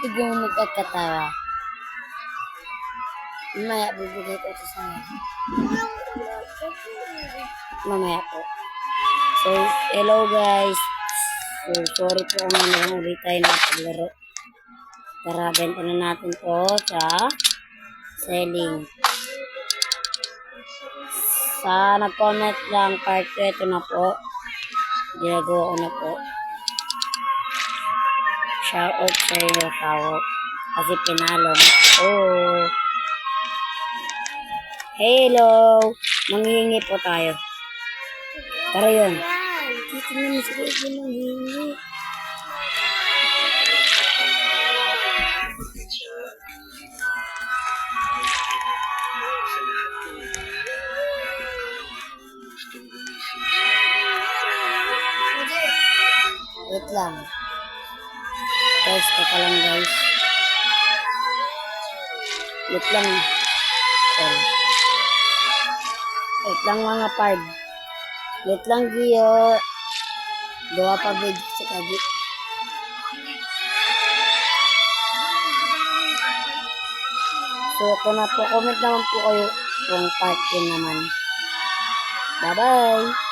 Bigyan mo nagkakatawa. Mamaya, bibigay ko ito sa'yo. Mamaya po. So, hello guys. So, sorry po kung ano ulit tayo na paglaro. Tara, benta na natin to sa selling. Sa nag-comment lang part 2, ito na po. Ginagawa ko na po. Shout out sa iyo, Kawo. Kasi pinalo. Oh. Hello. Manghihingi po tayo. Tara yun. Dito naman si Kuya manghihingi. Wait lang. Guys, teka lang guys. Wait lang. Sorry. Wait lang mga pard. Wait lang Gio. Gawa pa video sa kagi. So, ito na po. Comment naman po kayo kung part 2 naman. Bye-bye.